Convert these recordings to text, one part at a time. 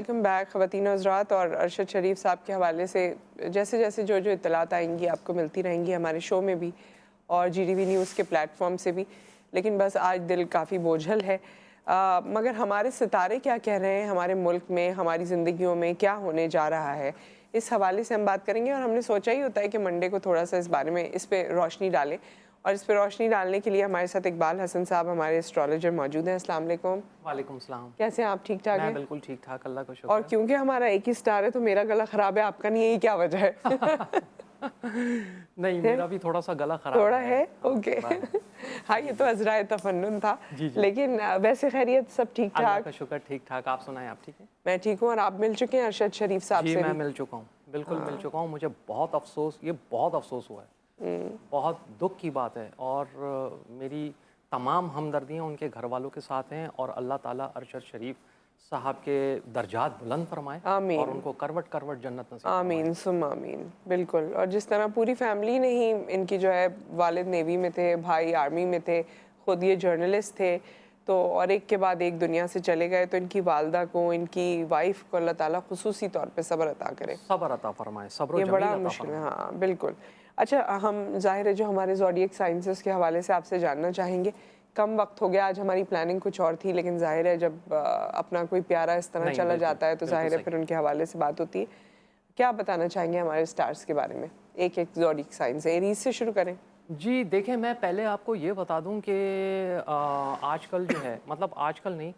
Welcome back ख़वातीन हज़रात। और अरशद शरीफ साहब के हवाले से जैसे जैसे जो जो इत्तलात आएंगी आपको मिलती रहेंगी हमारे शो में भी और GTV न्यूज़ के प्लेटफॉर्म से भी। लेकिन बस आज दिल काफ़ी बोझल है। मगर हमारे सितारे क्या कह रहे हैं, हमारे मुल्क में, हमारी ज़िंदगियों में क्या होने जा रहा है, इस हवाले से हम बात करेंगे। और हमने सोचा ही होता है कि मंडे को थोड़ा सा इस बारे में, इस पर रोशनी डालें। और इस पर रोशनी डालने के लिए हमारे साथ इकबाल हसन साहब, हमारे एस्ट्रोलॉजर, मौजूद हैं। अस्सलाम वालेकुम। वालेकुम सलाम। कैसे हैं आप? ठीक ठाक हैं? मैं बिल्कुल ठीक ठाक, अल्लाह का शुक्र और है। क्योंकि हमारा एक ही स्टार है तो मेरा गला ख़राब है, आपका नहीं है, ये क्या वजह है? नहीं, मेरा भी थोड़ा सा गला खराब थोड़ा है। है, हाँ, ओके। थोड़ा है। हाँ, ये तो अज़राए तफन्नुन था। जी जी, लेकिन वैसे खैरियत सब ठीक अल्लाह ठाक? का शुक्र, ठीक ठाक। आप सुनाएं, आप ठीक हैं? मैं ठीक हूँ। और आप मिल चुके हैं अरशद शरीफ साहब जी, से मैं भी? मिल चुका हूँ, बिल्कुल मिल चुका हूँ। मुझे बहुत अफसोस, ये बहुत अफसोस हुआ है, बहुत दुख की बात है। और मेरी तमाम हमदर्दियाँ उनके घर वालों के साथ हैं। और अल्लाह ताला अरशद शरीफ साहब के दर्जात बुलंद फरमाए और आमीन उनको करवट करवट जन्नत नसीब फरमाए। आमीन सुम आमीन। बिल्कुल। और जिस तरह पूरी फैमिली ने ही, इनकी जो है वालिद नेवी में थे, भाई आर्मी में थे, खुद ये जर्नलिस्ट थे, तो और एक के बाद एक दुनिया से चले गए। तो इनकी वालदा को, इनकी वाइफ को अल्लाह ताला खुसूसी तौर पे सब्र अता करे। सब्र अता फरमाए, सब्र ये जमील बड़ा अता मुश्किल है। फरमाए। हाँ बिल्कुल। अच्छा, हम ज़ाहिर है जो हमारे ज़ोडिएक साइंसेस के हवाले से आपसे जानना चाहेंगे। कम वक्त हो गया, आज हमारी प्लानिंग कुछ और थी, लेकिन ज़ाहिर है जब अपना कोई प्यारा इस तरह नहीं, चला बिल्कुल जाता है तो बिल्कुल ज़ाहिर है सही। फिर उनके हवाले से बात होती है। क्या बताना चाहेंगे हमारे स्टार्स के बारे में? एक एक ज़ोडिएक साइन से, एरीज से शुरू करें। जी, देखें, मैं पहले आपको ये बता दूं कि आजकल जो है, मतलब आजकल नहीं,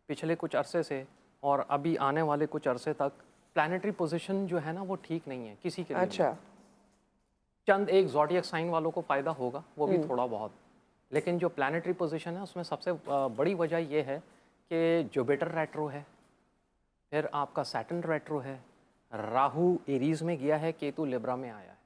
पिछले कुछ अरसे से और अभी आने वाले कुछ अरसे तक प्लैनेटरी पोजीशन जो है ना, वो ठीक नहीं है किसी के लिए भी। अच्छा। चंद एक ज़ोडिएक साइन वालों को फ़ायदा होगा, वो भी थोड़ा बहुत। लेकिन जो प्लैनेटरी पोजीशन है उसमें सबसे बड़ी वजह ये है कि जुपिटर रेट्रो है, फिर आपका सैटर्न रेट्रो है, राहु एरीज़ में गया है, केतु लिब्रा में आया है।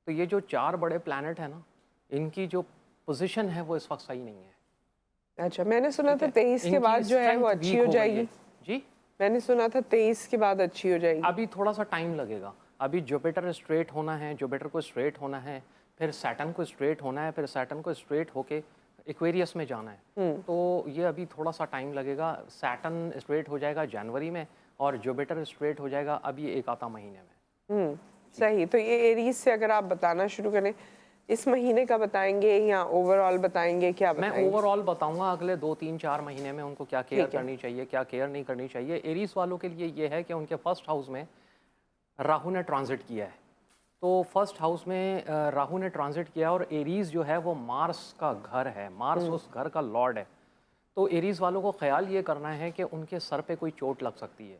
तो ये जो 4 बड़े प्लैनेट है ना, इनकी जो पोजीशन है वो इस वक्त सही नहीं है। अच्छा, मैंने सुना ठीक था है, 23 के इनकी बाद जो है वो स्ट्रेंथ अच्छी वीक हो हो गई है। जाएगी। जी, मैंने सुना था 23 के बाद अच्छी हो जाएगी। अभी थोड़ा सा टाइम लगेगा। अभी जुपिटर स्ट्रेट होना है, जुपिटर को स्ट्रेट होना है, फिर सैटर्न को स्ट्रेट होना है, फिर सैटर्न को स्ट्रेट होके एक्वेरियस में जाना है। तो ये अभी थोड़ा सा टाइम लगेगा। सैटर्न स्ट्रेट हो जाएगा जनवरी में और जुपिटर स्ट्रेट हो जाएगा अभी एक आधा महीने में। सही। तो ये एरीज से अगर आप बताना शुरू करें, इस महीने का बताएंगे या ओवरऑल बताएंगे, क्या मैं बताएंगे? ओवरऑल बताऊंगा अगले 2 3 4 महीने में उनको क्या केयर ठीक है। करनी चाहिए, क्या केयर नहीं करनी चाहिए। एरीज वालों के लिए ये है कि उनके फर्स्ट हाउस में राहु ने ट्रांजिट किया है। तो फर्स्ट हाउस में राहु ने ट्रांजिट किया और एरीज जो है वो मार्स का घर है, मार्स उस घर का लॉर्ड है। तो एरीज वालों को ख्याल ये करना है कि उनके सर पे कोई चोट लग सकती है,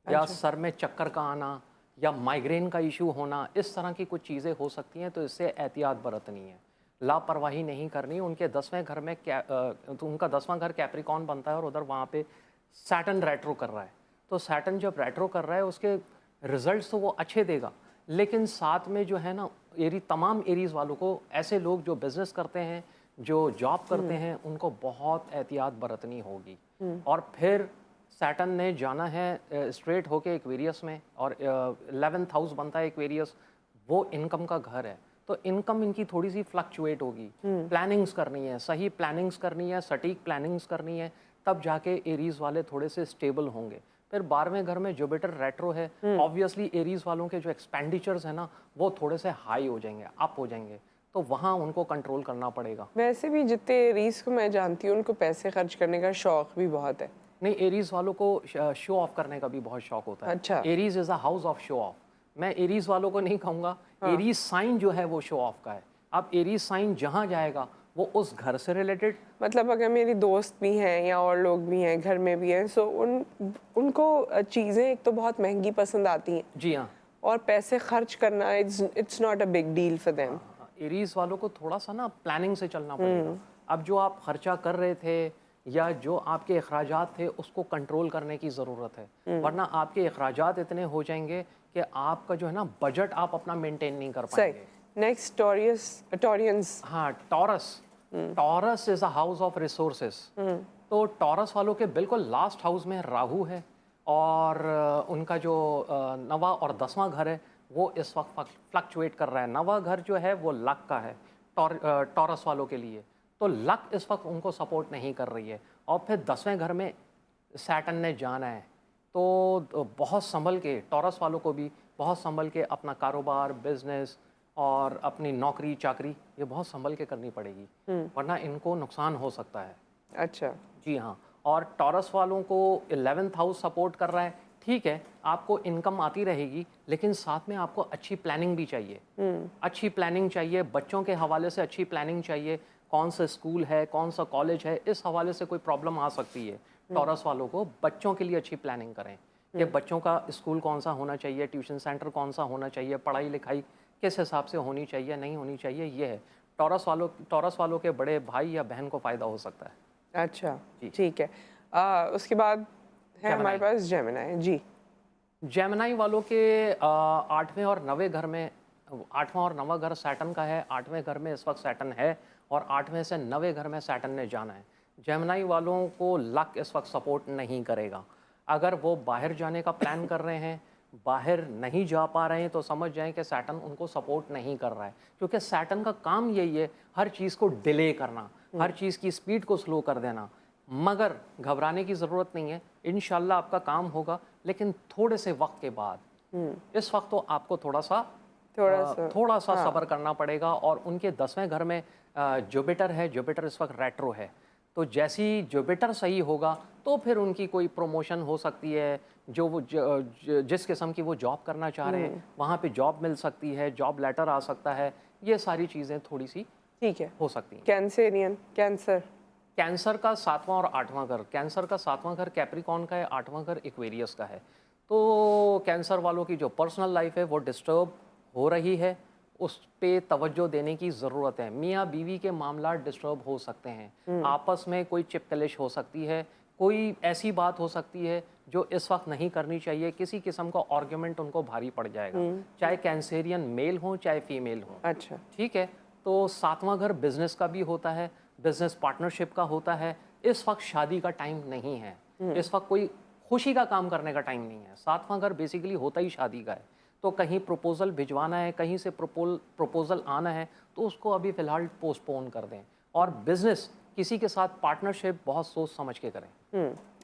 या अच्छा। सर में चक्कर का आना, या माइग्रेन का इशू होना, इस तरह की कुछ चीज़ें हो सकती हैं। तो इससे एहतियात बरतनी है, लापरवाही नहीं करनी। उनके 10वें घर में तो उनका 10वां घर कैप्रिकॉन बनता है और उधर वहाँ पे सैटर्न रेट्रो कर रहा है। तो सैटर्न जब रेट्रो कर रहा है उसके रिजल्ट्स तो वो अच्छे देगा, लेकिन साथ में जो है ना, तमाम एरीज वालों को, ऐसे लोग जो बिजनेस करते हैं, जो जॉब करते हैं, उनको बहुत एहतियात बरतनी होगी। और फिर सैटर्न ने जाना है स्ट्रेट होके एक्वेरियस में, और 11th हाउस बनता है एक्वेरियस, वो इनकम का घर है। तो इनकम इनकी थोड़ी सी फ्लक्चुएट होगी। प्लानिंग्स करनी है, सही प्लानिंग्स करनी है, सटीक प्लानिंग्स करनी है, तब जाके एरीज वाले थोड़े से स्टेबल होंगे। फिर 12वें घर में जुपिटर रेट्रो है, ऑब्वियसली एरीज वालों के जो एक्सपेंडिचर्स है ना, वो थोड़े से हाई हो जाएंगे, अप हो जाएंगे। तो वहाँ उनको कंट्रोल करना पड़ेगा। वैसे भी जितने एरीज को मैं जानती हूँ, उनको पैसे खर्च करने का शौक भी बहुत है। नहीं, एरीज वालों को शो ऑफ करने का भी बहुत शौक होता है। अच्छा। Aries is a house of show off. मैं एरीज वालों को नहीं कहूँगा, एरीज साइन जो है वो शो ऑफ का है। अब एरीज साइन जहाँ जाएगा वो उस घर से रिलेटेड। मतलब अगर मेरी दोस्त भी हैं या और लोग भी हैं, घर में भी हैं, सो उनको चीज़ें एक तो बहुत महंगी पसंद आती हैं। जी हाँ, और पैसे खर्च करना, it's not a big deal for them. Aries वालों को थोड़ा सा ना प्लानिंग से चलना पड़ेगा। अब जो आप खर्चा कर रहे थे या जो आपके अखराजात थे, उसको कंट्रोल करने की ज़रूरत है, वरना आपके अखराजात इतने हो जाएंगे कि आपका जो है ना बजट आप अपना मेंटेन नहीं कर सही। पाएंगे। Next Taureans. हाँ, Taurus. Taurus is a house of resources. तो टॉरस वालों के बिल्कुल लास्ट हाउस में राहु है, और उनका जो 9वां और 10वां घर है वो इस वक्त फ्लक्चुएट कर रहा है। 9वां घर जो है वो लक का है टॉरस वालों के लिए। तो लक इस वक्त उनको सपोर्ट नहीं कर रही है। और फिर 10वें घर में सैटर्न ने जाना है, तो बहुत संभल के, टॉरस वालों को भी बहुत संभल के अपना कारोबार, बिजनेस और अपनी नौकरी चाकरी ये बहुत संभल के करनी पड़ेगी, वरना इनको नुकसान हो सकता है। अच्छा। जी हाँ। और टॉरस वालों को 11th हाउस सपोर्ट कर रहा है, ठीक है, आपको इनकम आती रहेगी, लेकिन साथ में आपको अच्छी प्लानिंग भी चाहिए। अच्छी प्लानिंग चाहिए, बच्चों के हवाले से अच्छी प्लानिंग चाहिए, कौन सा स्कूल है, कौन सा कॉलेज है, इस हवाले से कोई प्रॉब्लम आ सकती है। टॉरस वालों को बच्चों के लिए अच्छी प्लानिंग करें कि बच्चों का स्कूल कौन सा होना चाहिए, ट्यूशन सेंटर कौन सा होना चाहिए, पढ़ाई लिखाई किस हिसाब से होनी चाहिए, नहीं होनी चाहिए, ये है। टॉरस वालों के बड़े भाई या बहन को फ़ायदा हो सकता है। अच्छा, जी। ठीक है। उसके बाद है हमारे जेमिनी। पास जेमिनी। जी। जेमिनी वालों के 8वें और 9वें घर में, 8वां और 9वां घर सैटर्न का है। 8वें घर में इस वक्त सैटर्न है और 8वें से 9वें घर में सैटर्न ने जाना है। जेमिनी वालों को लक इस वक्त सपोर्ट नहीं करेगा। अगर वो बाहर जाने का प्लान कर रहे हैं, बाहर नहीं जा पा रहे हैं, तो समझ जाएं कि सैटर्न उनको सपोर्ट नहीं कर रहा है, क्योंकि सैटर्न का काम यही है, हर चीज़ को डिले करना, हर चीज़ की स्पीड को स्लो कर देना। मगर घबराने की ज़रूरत नहीं है, इंशाल्लाह आपका काम होगा, लेकिन थोड़े से वक्त के बाद। इस वक्त तो आपको थोड़ा सा सब्र करना पड़ेगा। और उनके 10वें घर में जुपिटर है, जुपिटर इस वक्त रेट्रो है, तो जैसी जुपिटर सही होगा तो फिर उनकी कोई प्रमोशन हो सकती है, जो वो जिस किस्म की वो जॉब करना चाह रहे हैं वहाँ पे जॉब मिल सकती है, जॉब लेटर आ सकता है, ये सारी चीज़ें थोड़ी सी ठीक है। हो सकती हैं। Cancerian, cancer. कैंसर का 7वां और 8वां घर, कैंसर का 7वां घर कैप्रिकॉर्न का है, 8वां घर एक्वेरियस का है। तो कैंसर वालों की जो पर्सनल लाइफ है वो डिस्टर्ब हो रही है, उस पे तवज्जो देने की ज़रूरत है। मियाँ बीवी के मामला डिस्टर्ब हो सकते हैं, आपस में कोई चिपकलिश हो सकती है, कोई ऐसी बात हो सकती है जो इस वक्त नहीं करनी चाहिए, किसी किस्म का आर्ग्यूमेंट उनको भारी पड़ जाएगा, चाहे कैंसेरियन मेल हो चाहे फीमेल हो। अच्छा। ठीक है। तो 7वां घर बिजनेस का भी होता है, बिजनेस पार्टनरशिप का होता है। इस वक्त शादी का टाइम नहीं है, इस वक्त कोई खुशी का काम करने का टाइम नहीं है। 7वां घर बेसिकली होता ही शादी का है, तो कहीं प्रपोजल भिजवाना है, कहीं से प्रपोजल आना है, तो उसको अभी फ़िलहाल पोस्टपोन कर दें। और बिजनेस किसी के साथ पार्टनरशिप बहुत सोच समझ के करें।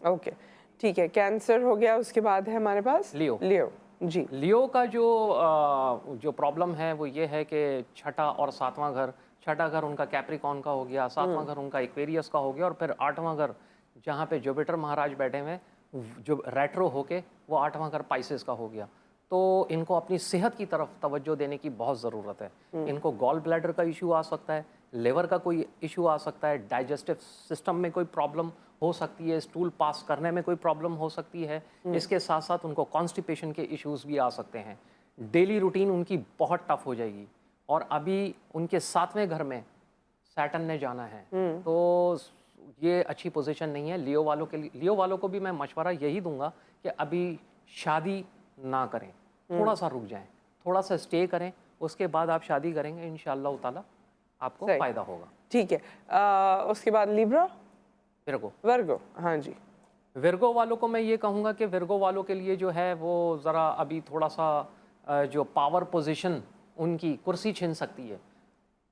ओके, ठीक है। कैंसर हो गया, उसके बाद है हमारे पास लियो। लियो। जी। लियो का जो प्रॉब्लम है वो ये है कि छठा और 7वां घर, छठा घर उनका कैप्रिकॉर्न का हो गया, 7वां घर उनका एक्वेरियस का हो गया, और फिर 8वां घर जहाँ पे जुपिटर महाराज बैठे हुए हैं, जो रेट्रो होके वो 8वां घर पाइसेस का हो गया। तो इनको अपनी सेहत की तरफ तवज्जो देने की बहुत ज़रूरत है। इनको गॉल ब्लैडर का इशू आ सकता है, लिवर का कोई इशू आ सकता है, डाइजेस्टिव सिस्टम में कोई प्रॉब्लम हो सकती है, स्टूल पास करने में कोई प्रॉब्लम हो सकती है। इसके साथ साथ उनको कॉन्स्टिपेशन के इश्यूज भी आ सकते हैं। डेली रूटीन उनकी बहुत टफ हो जाएगी। और अभी उनके 7वें घर में सैटर्न ने जाना है, तो ये अच्छी पोजीशन नहीं है लियो वालों के लिए। लियो वालों को भी मैं मशवरा यही दूंगा कि अभी शादी ना करें, थोड़ा सा रुक जाएं, थोड़ा सा स्टे करें, उसके बाद आप शादी करेंगे, इंशाअल्लाह ताला आपको फ़ायदा होगा। ठीक है। उसके बाद लिब्रा, वर्गो। हाँ जी। विर्गो वालों को मैं ये कहूँगा कि विर्गो वालों के लिए जो है वो ज़रा अभी थोड़ा सा जो पावर पोजीशन उनकी कुर्सी छीन सकती है।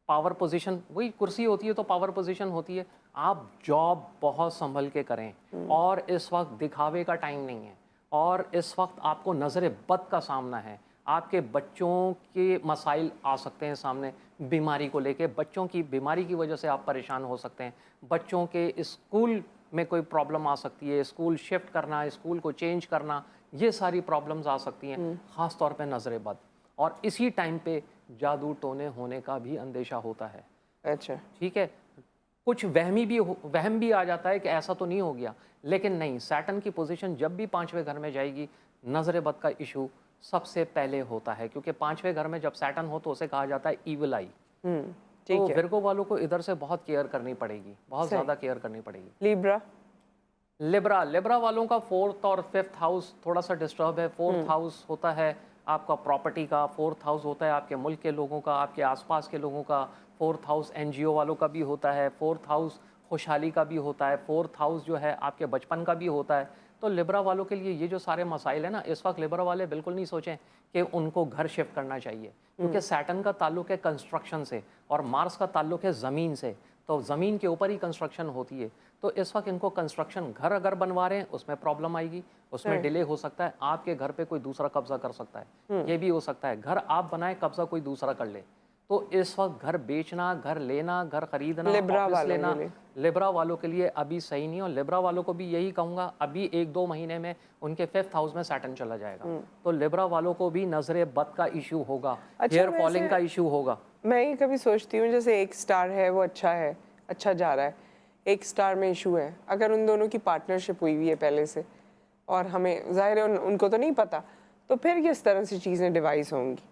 पावर पोजीशन वही कुर्सी होती है तो पावर पोजीशन होती है। आप जॉब बहुत संभल के करें, और इस वक्त दिखावे का टाइम नहीं है, और इस वक्त आपको नज़र बद का सामना है। आपके बच्चों के मसाइल आ सकते हैं सामने, बीमारी को लेके, बच्चों की बीमारी की वजह से आप परेशान हो सकते हैं, बच्चों के स्कूल में कोई प्रॉब्लम आ सकती है, स्कूल शिफ्ट करना, स्कूल को चेंज करना, ये सारी प्रॉब्लम्स आ सकती हैं, ख़ास तौर पे नज़र बद। और इसी टाइम पे जादू टोने होने का भी अंदेशा होता है। अच्छा। ठीक है। कुछ वहम भी आ जाता है कि ऐसा तो नहीं हो गया, लेकिन नहीं, सैटर्न की पोजीशन जब भी 5वें घर में जाएगी, नज़र बद का इशू सबसे पहले होता है, क्योंकि 5वें घर में जब सैटर्न हो तो उसे कहा जाता है ईविल आई। तो विर्गो वालों को इधर से बहुत केयर करनी पड़ेगी, बहुत ज़्यादा केयर करनी पड़ेगी। लिब्रा वालों का 4th और 5th हाउस थोड़ा सा डिस्टर्ब है। 4th हाउस होता है आपका प्रॉपर्टी का, 4th हाउस होता है आपके मुल्क के लोगों का, आपके आसपास के लोगों का, 4th हाउस NGO वालों का भी होता है, 4th हाउस खुशहाली का भी होता है, 4th हाउस जो है आपके बचपन का भी होता है। तो लिब्रा वालों के लिए ये जो सारे मसाइल है ना, इस वक्त लिब्रा वाले बिल्कुल नहीं सोचें कि उनको घर शिफ्ट करना चाहिए, क्योंकि सैटर्न का ताल्लुक है कंस्ट्रक्शन से और मार्स का ताल्लुक है ज़मीन से, तो ज़मीन के ऊपर ही कंस्ट्रक्शन होती है। तो इस वक्त इनको कंस्ट्रक्शन घर अगर बनवा रहे हैं उसमें प्रॉब्लम आएगी, उसमें डिले हो सकता है, आपके घर पे कोई दूसरा कब्जा कर सकता है, ये भी हो सकता है। घर आप बनाए, कब्जा कोई दूसरा कर ले। तो इस वक्त घर बेचना, घर लेना, घर खरीदना, लिब्रा ऑफिस वालों लेना के लिए। लिब्रा वालों के लिए अभी सही नहीं है। और लिब्रा वालों को भी यही कहूँगा, अभी 1-2 महीने में उनके 5th हाउस में सैटर्न चला जाएगा, तो लिब्रा वालों को भी नजरे बद का इशू होगा, अच्छा, हेयर वैसे- फॉलिंग का इशू होगा। मैं ये कभी सोचती हूँ जैसे एक स्टार है वो अच्छा है, अच्छा जा रहा है, एक स्टार में इशू है, अगर उन दोनों की पार्टनरशिप हुई हुई है पहले से और हमें जाहिर है उनको तो नहीं पता, तो फिर किस तरह से चीज़ें डिवाइस होंगी?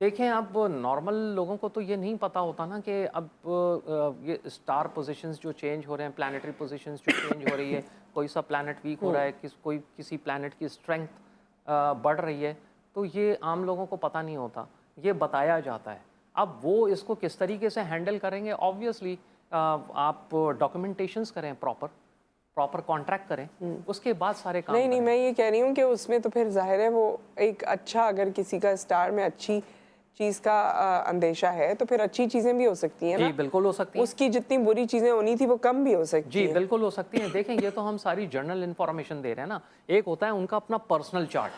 देखें, अब नॉर्मल लोगों को तो ये नहीं पता होता ना कि अब ये स्टार पोजीशंस जो चेंज हो रहे हैं, प्लानिटरी पोजीशंस जो चेंज हो रही है, कोई सा प्लैनेट वीक हो रहा है, कोई किसी प्लैनेट की स्ट्रेंथ बढ़ रही है, तो ये आम लोगों को पता नहीं होता, ये बताया जाता है। अब वो इसको किस तरीके से हैंडल करेंगे, ऑब्वियसली आप डॉक्यूमेंटेशंस करें, प्रॉपर कॉन्ट्रैक्ट करें, उसके बाद सारे काम नहीं नहीं, करें। मैं ये कह रही हूँ कि उसमें तो फिर जाहिर है वो एक अच्छा, अगर किसी का स्टार में अच्छी चीज़ का अंदेशा है तो फिर अच्छी चीज़ें भी हो सकती हैं जी ना, बिल्कुल हो सकती है। उसकी जितनी बुरी चीज़ें होनी थी वो कम भी हो सकती जी हैं। बिल्कुल हो सकती है। देखें, ये तो हम सारी जर्नल इन्फॉर्मेशन दे रहे हैं ना। एक होता है उनका अपना पर्सनल चार्ट,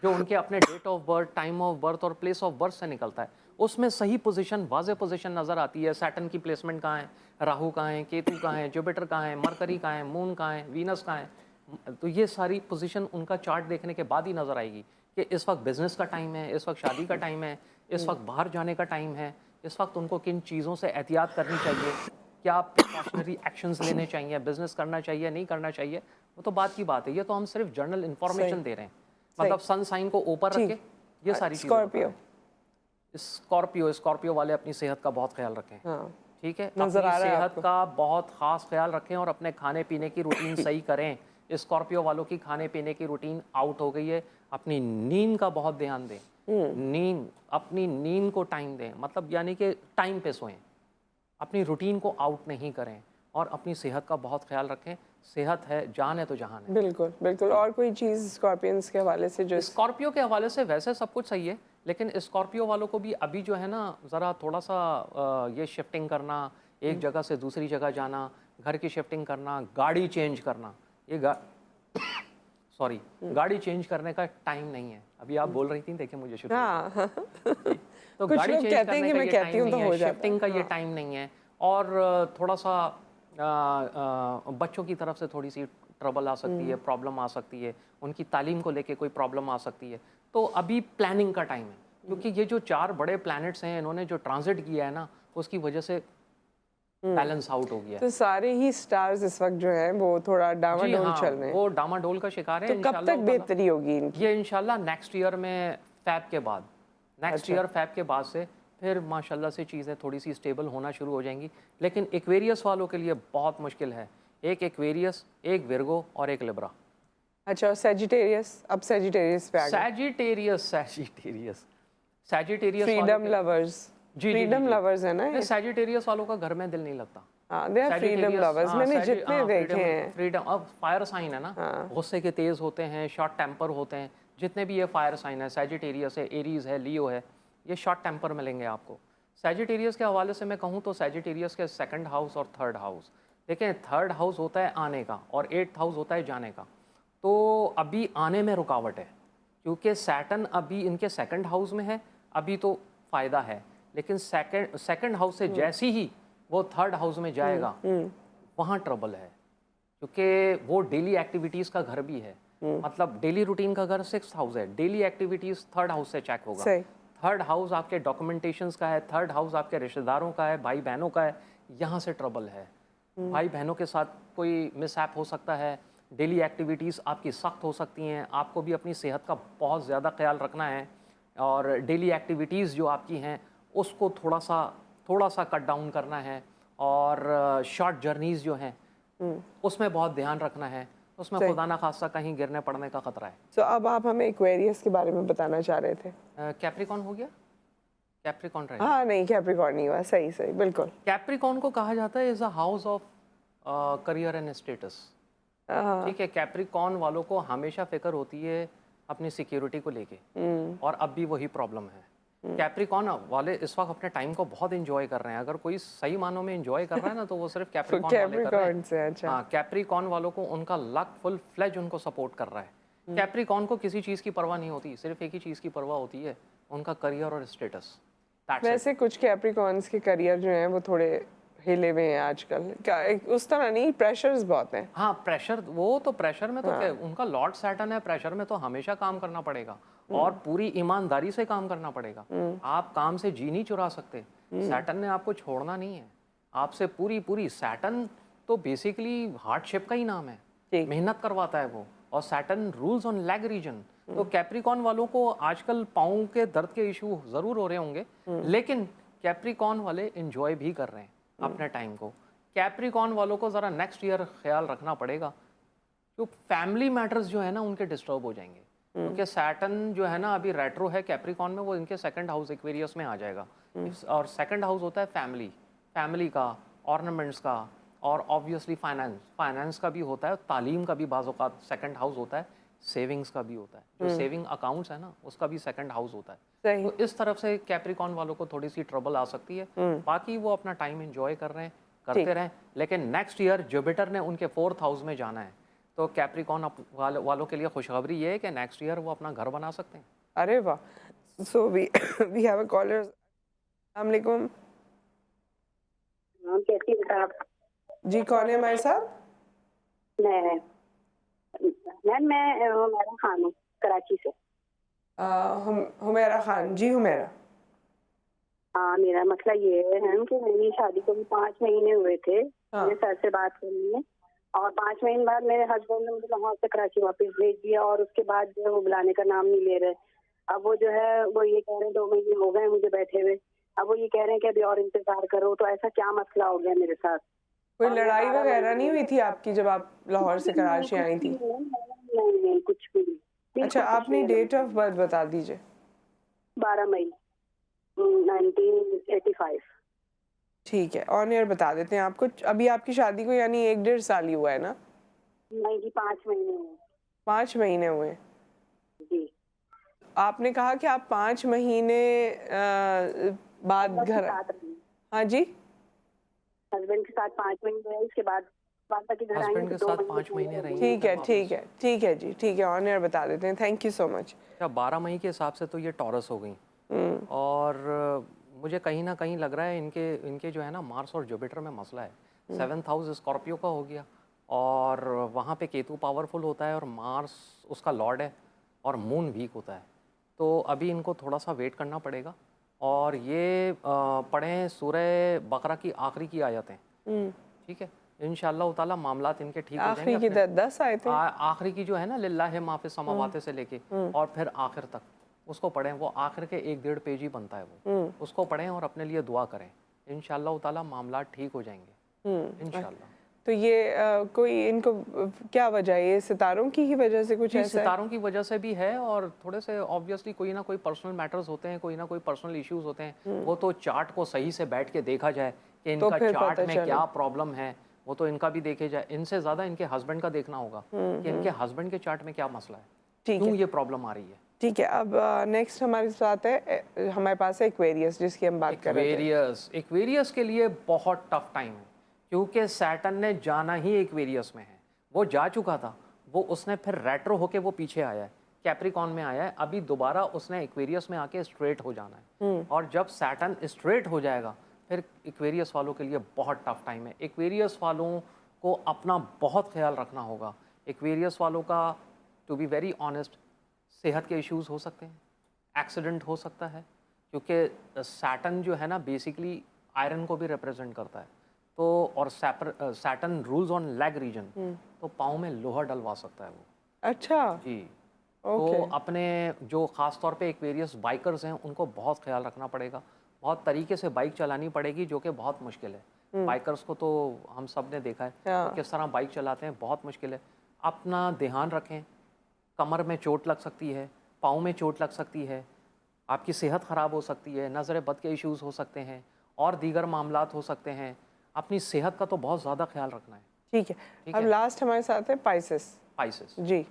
जो उनके अपने date of birth, time of birth और प्लेस ऑफ बर्थ से निकलता है। उसमें सही पोजीशन, वाज़े पोजीशन नज़र आती है। सैटर्न की प्लेसमेंट कहाँ है, राहु कहाँ है, केतु कहाँ है, जुपिटर कहाँ है, मरकरी कहाँ है, मून कहाँ है, वीनस कहाँ है। तो ये सारी पोजीशन उनका चार्ट देखने के बाद ही नज़र आएगी कि इस वक्त बिजनेस का टाइम है, इस वक्त शादी का टाइम है, इस वक्त बाहर जाने का टाइम है, इस वक्त उनको किन चीज़ों से एहतियात करनी चाहिए, क्या प्रिकॉशनरी एक्शंस लेने चाहिए, बिजनेस करना चाहिए, नहीं करना चाहिए, वो तो बात की बात है। ये तो हम सिर्फ जर्नल इन्फॉर्मेशन दे रहे हैं, मतलब सन साइन को ऊपर रख के ये सारी चीज़ें। स्कॉर्पियो, स्कॉर्पियो वाले अपनी सेहत का बहुत ख्याल रखें, हाँ, ठीक है, नजर अपनी आ रहा है सेहत आपको। का बहुत खास ख्याल रखें और अपने खाने पीने की रूटीन सही करें। स्कॉर्पियो वालों की खाने पीने की रूटीन आउट हो गई है। अपनी नींद का बहुत ध्यान दें, नींद, अपनी नींद को टाइम दें, मतलब यानी कि टाइम पे सोएं, अपनी रूटीन को आउट नहीं करें और अपनी सेहत का बहुत ख्याल रखें। सेहत है जान, है तो जहान है। बिल्कुल बिल्कुल। और कोई चीज़ स्कॉर्पियंस के हवाले से जो स्कॉर्पियो के हवाले से वैसे सब कुछ सही है, लेकिन स्कॉर्पियो वालों को भी अभी जो है ना, ज़रा थोड़ा सा ये शिफ्टिंग करना, एक जगह से दूसरी जगह जाना, घर की शिफ्टिंग करना, गाड़ी चेंज करना, ये सॉरी गाड़ी चेंज करने का टाइम नहीं है। अभी आप बोल रही थी, देखिए मुझे शुरू हाँ तो कुछ गाड़ी लोग चेंज कहते हैं करने कि का मैं ये कहती टाइम हूँ तो नहीं हो है, जाता है। शिफ्टिंग का ये टाइम नहीं है। और थोड़ा सा बच्चों की तरफ से थोड़ी सी ट्रबल आ सकती है, प्रॉब्लम आ सकती है, उनकी तालीम को लेके कोई प्रॉब्लम आ सकती है। तो अभी प्लानिंग का टाइम है, क्योंकि ये जो 4 बड़े प्लैनेट्स हैं, इन्होंने जो ट्रांजिट किया है ना, उसकी वजह से बैलेंस आउट हो गया है। तो सारे ही स्टार्स इस वक्त जो हैं वो थोड़ा जी डामाडोल हाँ, चल रहे हैं, वो डामाडोल का शिकार है। तो कब तक बेहतरी होगी इनकी? ये इंशाल्लाह नेक्स्ट ईयर में, फैब के बाद, नेक्स्ट ईयर फैब के बाद से फिर माशाल्लाह से चीज़ें थोड़ी सी स्टेबल होना शुरू हो जाएंगी। लेकिन एक्वेरियस वालों के लिए बहुत मुश्किल है। एक एक्वेरियस, एक विर्गो और एक लिब्रा। अच्छा, और सेजिटेरियस, अब सेजिटेरियस पे आ गए। Sagittarius freedom lovers, freedom lovers है ना ये? सैजिटेरियस वालों का घर में दिल नहीं लगता। हाँ, दे आर फ्रीडम लवर्स, मैंने जितने देखे हैं। फ्रीडम, अब फायर साइन है ना, गुस्से के तेज होते हैं, शॉर्ट टेम्पर होते हैं। जितने भी ये फायर साइन है, सैजिटेरियस है, एरीज है, लियो है, ये शॉर्ट टेम्पर मिलेंगे आपको। सैजिटेरियस के हवाले से मैं कहूँ तो सैजिटेरियस के 2nd हाउस और 3rd हाउस, देखें 3rd हाउस होता है आने का और 8th हाउस होता है जाने का। तो अभी आने में रुकावट है, क्योंकि सैटर्न अभी इनके 2nd हाउस में है, अभी तो फ़ायदा है। लेकिन सेकंड हाउस से जैसे ही वो 3rd हाउस में जाएगा, वहाँ ट्रबल है, क्योंकि वो डेली एक्टिविटीज़ का घर भी है। मतलब डेली रूटीन का घर 6th हाउस है, डेली एक्टिविटीज़ 3rd हाउस से चेक होगा। 3rd हाउस आपके डॉक्यूमेंटेशंस का है, 3rd हाउस आपके रिश्तेदारों का है, भाई बहनों का है, यहाँ से ट्रबल है। भाई बहनों के साथ कोई मिसहैप हो सकता है, डेली एक्टिविटीज़ आपकी सख्त हो सकती हैं। आपको भी अपनी सेहत का बहुत ज़्यादा ख्याल रखना है और डेली एक्टिविटीज़ जो आपकी हैं उसको थोड़ा सा कट डाउन करना है। और शॉर्ट जर्नीज़ जो हैं उसमें बहुत ध्यान रखना है, उसमें खुदा ना खास्ता कहीं गिरने पड़ने का ख़तरा है। तो अब आप हमें एक्वेरियस के बारे में बताना चाह रहे थे। कैप्रिकॉन हो गया, कैप्रिकॉन रहे। हाँ नहीं, कैप्रिकॉर्न नहीं हुआ, सही सही बिल्कुल। कैप्रिकॉन को कहा जाता है is a house of career and status, ठीक है। कैप्रिकॉन वालों को हमेशा फिक्र होती है अपनी सिक्योरिटी को लेके, और अब भी वही प्रॉब्लम है। कैप्रिकॉन वाले इस वक्त अपने टाइम को बहुत इंजॉय कर रहे हैं। अगर कोई सही मानों में इंजॉय कर रहा है ना तो वो सिर्फ कैप्रिकॉन वाले कर रहे कैप्रिकॉर्न हैं। से, अच्छा। हाँ, कैप्रिकॉन वालों को उनका लक फुल फ्लेज उनको सपोर्ट कर रहा है। कैप्रिकॉन को किसी चीज़ की परवाह नहीं होती, सिर्फ एक ही चीज़ की परवाह होती है, उनका करियर और स्टेटस। वैसे कुछ कैप्रिकॉर्न्स के करियर जो हैं वो थोड़े हिले हुए हैं आजकल, क्या उस तरह नहीं, प्रेशर्स बहुत हैं। हाँ, प्रेशर, वो तो प्रेशर में तो क्या, उनका लॉर्ड सैटर्न है, प्रेशर में तो हमेशा काम करना पड़ेगा और पूरी ईमानदारी से काम करना पड़ेगा। आप काम से जी नहीं चुरा सकते, सैटर्न ने आपको छोड़ना नहीं है, आपसे पूरी सैटर्न तो बेसिकली हार्डशिप का ही नाम है, मेहनत करवाता है वो, और Saturn rules on leg region. तो कैप्रिकॉन वालों को आजकल पाँव के दर्द के इशू ज़रूर हो रहे होंगे, लेकिन कैप्रिकॉन वाले इंजॉय भी कर रहे हैं अपने टाइम को। कैप्रिकॉन वालों को ज़रा नेक्स्ट ईयर ख्याल रखना पड़ेगा, जो फैमिली मैटर्स जो है ना उनके डिस्टर्ब हो जाएंगे, क्योंकि सैटर्न जो है ना अभी रेट्रो है कैप्रिकॉन में, वो इनके सेकंड हाउस एक्वेरियस में आ जाएगा। और सेकंड हाउस होता है फैमिली का, ऑर्नामेंट्स का, और ऑब्वियसली फाइनेंस का भी होता है, तालीम का भी बाज़ औक़ात सेकंड हाउस होता है, सेविंग्स का भी होता है, जो सेविंग अकाउंट्स है ना उसका भी सेकंड हाउस होता है। तो इस तरफ से कैप्रिकॉन वालों को थोड़ी सी ट्रबल आ सकती है। बाकी वो अपना टाइम एंजॉय कर रहे हैं, करते रहें, लेकिन नेक्स्ट ईयर जुपिटर ने उनके 4th हाउस में जाना है, तो कैप्रिकॉन वालों के लिए खुशखबरी ये है कि नेक्स्ट ईयर वो अपना घर बना सकते हैं। अरे वाह, so we have a caller. अस्सलाम वालेकुम कैसी हैं आप? जी, कौन है हमारे साथ? मैं हुमैरा खान हूँ, कराची से। हुमैरा खान जी, हुमैरा। हाँ, मेरा मसला ये है कि मेरी शादी को भी 5 महीने हुए थे, मेरे सर से बात करनी है, और 5 महीने बाद मेरे हस्बैंड ने मुझे लाहौर से कराची वापस भेज दिया, और उसके बाद जो है वो बुलाने का नाम नहीं ले रहे। अब वो जो है वो ये कह रहे हैं 2 महीने हो गए मुझे बैठे हुए, अब वो ये कह रहे हैं कि अभी और इंतजार करो। तो ऐसा क्या मसला हो गया मेरे साथ? कोई लड़ाई वगैरह नहीं हुई थी आपकी जब आप लाहौर से कराची आई थी? नहीं, कुछ भी नहीं। अच्छा, आपने डेट ऑफ बर्थ बता दीजिए। 12 मई 1985। ठीक है, ऑन एयर बता देते हैं आपको। अभी आपकी शादी को यानी 1-1.5 साल ही हुआ है ना? नहीं जी, 5 महीने हुए। 5 महीने हुए जी। आपने कहा कि आप 5 महीने बाद घर। हाँ जी, हस्बैंड के साथ 5 महीने रहे, उसके बाद बाकी घर आई हस्बैंड के तो 2 साथ 5 महीने रही। ठीक है जी, ठीक है, ऑन एयर बता देते हैं। Thank you so much. 12 मई के हिसाब से तो ये टॉरस हो गई, और मुझे कहीं ना कहीं लग रहा है इनके जो है ना मार्स और जुपिटर में मसला है। 7th हाउस स्कॉर्पियो का हो गया, और वहाँ पे केतु पावरफुल होता है, और मार्स उसका लॉर्ड है, और मून वीक होता है। तो अभी इनको थोड़ा सा वेट करना पड़ेगा, और ये पढ़ें सूरह बकरा की आखिरी की आयतें, ठीक है, इंशाअल्लाह ताला मामलात इनके ठीक हो जाएंगे। आखिरी की 10 आए थे, आखिरी की जो है ना लिल्लाहि मा फिस समावाति से लेके और फिर आखिर तक उसको पढ़ें। वो आखिर के 1-1.5 पेज ही बनता है वो, उसको पढ़ें और अपने लिए दुआ करें, इंशाअल्लाह ताला मामलात ठीक हो जाएंगे इंशाअल्लाह। तो ये कोई इनको क्या वजह है? ये सितारों की ही वजह से कुछ ऐसा है? सितारों की वजह से भी है, और थोड़े से ऑब्वियसली कोई ना कोई पर्सनल मैटर्स होते हैं, कोई ना कोई पर्सनल इश्यूज होते हैं। वो तो चार्ट को सही से बैठ के देखा जाए कि इनका चार्ट में क्या प्रॉब्लम है, वो तो इनका भी देखे जाए। इनसे ज़्यादा इनके हस्बैंड का देखना होगा कि इनके हस्बैंड के चार्ट में क्या मसला है, क्यों ये प्रॉब्लम आ रही है। ठीक है, अब नेक्स्ट हमारे साथ है, हमारे पास है एक्वेरियस, जिसकी हम बात कर रहे थे। एक्वेरियस के लिए बहुत टफ टाइम है, क्योंकि सैटर्न ने जाना ही एक्वेरियस में है। वो जा चुका था, वो उसने फिर रेट्रो होके वो पीछे आया है, कैप्रिकॉन में आया है, अभी दोबारा उसने एक्वेरियस में आके स्ट्रेट हो जाना है। और जब सैटर्न स्ट्रेट हो जाएगा फिर एक्वेरियस वालों के लिए बहुत टफ टाइम है। एक्वेरियस वालों को अपना बहुत ख्याल रखना होगा। एक्वेरियस वालों का, टू बी वेरी ऑनेस्ट, सेहत के इश्यूज़ हो सकते हैं, एक्सीडेंट हो सकता है, क्योंकि सैटर्न जो है ना बेसिकली आयरन को भी रिप्रेजेंट करता है। तो और Saturn rules on leg region, तो पाँव में लोहा डलवा सकता है वो। अच्छा जी, तो अपने जो ख़ास तौर पे एक्वेरियस बाइकर्स हैं उनको बहुत ख्याल रखना पड़ेगा, बहुत तरीके से बाइक चलानी पड़ेगी, जो कि बहुत मुश्किल है। बाइकर्स को तो हम सब ने देखा है तो किस तरह बाइक चलाते हैं, बहुत मुश्किल है। अपना ध्यान रखें, कमर में चोट लग सकती है, पाँव में चोट लग सकती है, आपकी सेहत ख़राब हो सकती है, नज़र बद के इश्यूज़ हो सकते हैं, और दीगर मामलात हो सकते हैं। अपनी सेहत का तो बहुत ज़्यादा ख्याल रखना है। ठीक है, अब लास्ट हमारे साथ है पाइसेस। पाइसेस जी,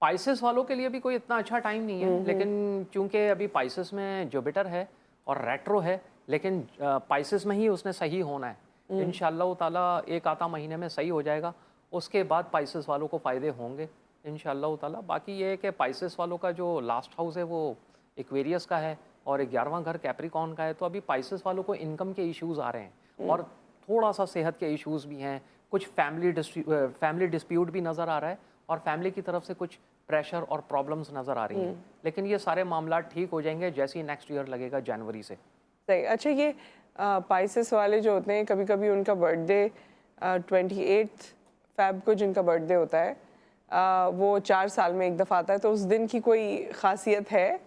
पाइसेस वालों के लिए भी कोई इतना अच्छा टाइम नहीं है, लेकिन चूंकि अभी पाइसेस में जुपिटर है और रेट्रो है, लेकिन पाइसेस में ही उसने सही होना है। इंशाल्लाह ताला एक आधा महीने में सही हो जाएगा, उसके बाद पाइसेस वालों को फ़ायदे होंगे इंशाल्लाह ताला। बाकी ये है कि पाइसेस वालों का जो लास्ट हाउस है वो एक्वेरियस का है और 11वां घर कैप्रिकॉर्न का है, तो अभी पाइसेस वालों को इनकम के इश्यूज़ आ रहे हैं और थोड़ा सा सेहत के इश्यूज़ भी हैं, कुछ फैमिली डिस्प्यूट भी नज़र आ रहा है और फैमिली की तरफ से कुछ प्रेशर और प्रॉब्लम्स नज़र आ रही हैं, लेकिन ये सारे मामला ठीक हो जाएंगे जैसे ही नेक्स्ट ईयर लगेगा जनवरी से। सही। अच्छा, ये पाइसेस वाले जो होते हैं कभी कभी उनका बर्थडे 28 फ़ेब को जिनका बर्थडे होता है वो 4 साल में एक दफ़ा आता है, तो उस दिन की कोई खासियत है?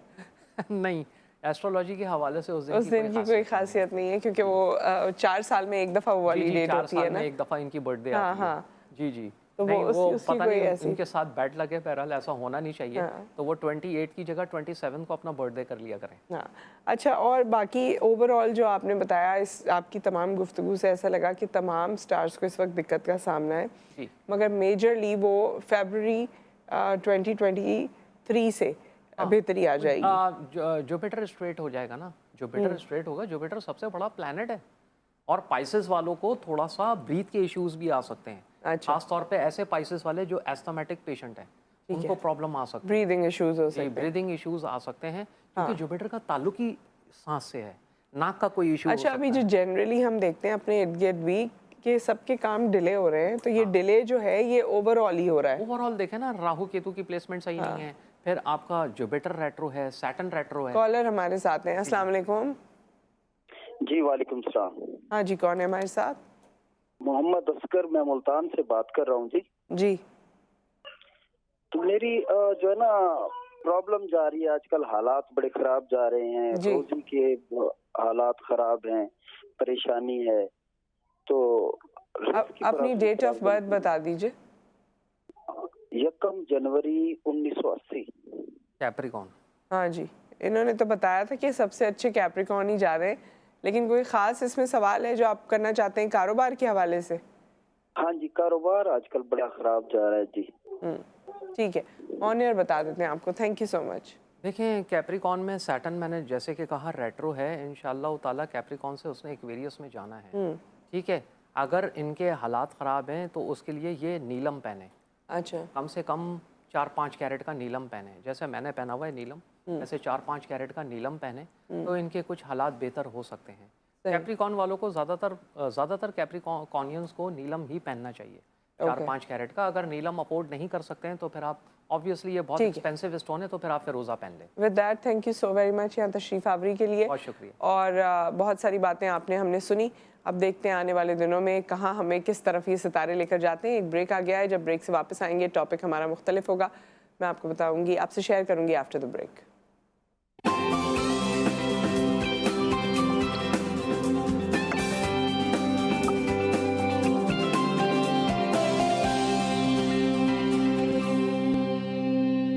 नहीं, एस्ट्रोलॉजी के हवाले से उस दिन की कोई खासियत नहीं है, क्योंकि वो 4 साल में एक दफ़ा वो वाली डेट होती है ना, एक दफ़ा इनकी बर्थडे हाँ आती है। हाँ, जी जी, तो नहीं वो उसकी पता कोई नहीं ऐसी इनके साथ बैट लगे, बहरहाल ऐसा होना नहीं चाहिए। हाँ। तो वो 28 की जगह 27 को अपना बर्थडे कर लिया करें। हाँ। अच्छा, और बाकी ओवरऑल जो आपने बताया, इस आपकी तमाम गुफ्तगू से ऐसा लगा कि तमाम स्टार्स को इस वक्त दिक्कत का सामना है, जी। मगर मेजरली वो फरवरी 2023 से बेहतरी आ जाएगी। जुपिटर स्ट्रेट हो जाएगा ना, जुपिटर स्ट्रेट होगा, जुपिटर सबसे बड़ा प्लैनेट है और पाइसेस वालों को थोड़ा सा ब्रीथ के इश्यूज भी आ सकते हैं। अच्छा। खास तौर पे ऐसे पाइसेस वाले जो एस्थमेटिक पेशेंट हैं, उनको प्रॉब्लम आ सकती है, ब्रीदिंग इश्यूज हो सकते हैं। ब्रीदिंग इश्यूज आ सकते हैं, क्योंकि जुपिटर का ताल्लुक ही सांस से है, नाक का कोई इशू। अच्छा, अभी जो जनरली हम देखते हैं अपने इर्द गिर्द भी कि सबके काम डिले हो रहे हैं, तो ये डिले जो है ये ओवरऑल ही हो रहा है। ओवरऑल देखें ना, राहु केतु की प्लेसमेंट सही नहीं है, फिर आपका जुपिटर रेट्रो है, सैटर्न रेट्रो है। कॉलर हमारे साथ हैं, अस्सलाम वालेकुम। जी वालेकुम सलाम। हाँ जी, कौन है हमारे साथ? मोहम्मद असगर, मैं मुल्तान से बात कर रहा हूँ जी। जी। तो मेरी जो है ना प्रॉब्लम जा रही है, आजकल हालात बड़े खराब जा रहे हैं, रोजी के हालात खराब हैं, परेशानी है। तो अपनी डेट ऑफ बर्थ बता दीजिए। 1 जनवरी 1980। कैप्रिकॉर्न। हाँ जी, इन्होंने तो बताया था कि सबसे अच्छे कैप्रिकॉर्न ही जा रहे हैं, लेकिन कोई ख़ास इसमें सवाल है जो आप करना चाहते हैं कारोबार के हवाले से? हाँ जी, कारोबार आजकल बड़ा खराब जा रहा है जी। ठीक है, ऑन एयर बता देते हैं आपको। Thank you so much. देखें, कैप्रिकॉर्न में सैटर्न मैंने जैसे कि कहा रेट्रो है, इंशाल्लाह ताला कैप्रिकॉर्न से उसने एक्वेरियस में जाना है। ठीक है, अगर इनके हालात ख़राब हैं तो उसके लिए ये नीलम पहने। अच्छा। कम से कम 4-5 कैरेट का नीलम पहने, जैसे मैंने पहना हुआ है नीलम, ऐसे 4-5 कैरेट का नीलम पहने तो इनके कुछ हालात बेहतर हो सकते हैं। कैप्रिकॉर्न वालों को ज़्यादातर कैप्रिकॉर्नियंस को नीलम ही पहनना चाहिए, 4-5 कैरेट का। अगर नीलम अफोर्ड नहीं कर सकते हैं तो फिर आप ऑब्वियसली ये बहुत एक्सपेंसिव स्टोन है, तो फिर आप फिरोज़ा पहन लें। With that, thank you so very much यहाँ तशरीफ़ आवरी के लिए। बहुत शुक्रिया। और बहुत सारी बातें आपने हमने सुनी। अब देखते हैं आने वाले दिनों में कहाँ हमें किस तरफ ये सितारे लेकर जाते हैं। एक ब्रेक आ गया है, जब ब्रेक से वापस आएंगे टॉपिक हमारा मुख्तलिफ होगा, मैं आपको बताऊंगी, आपसे शेयर करूंगी आफ्टर द ब्रेक।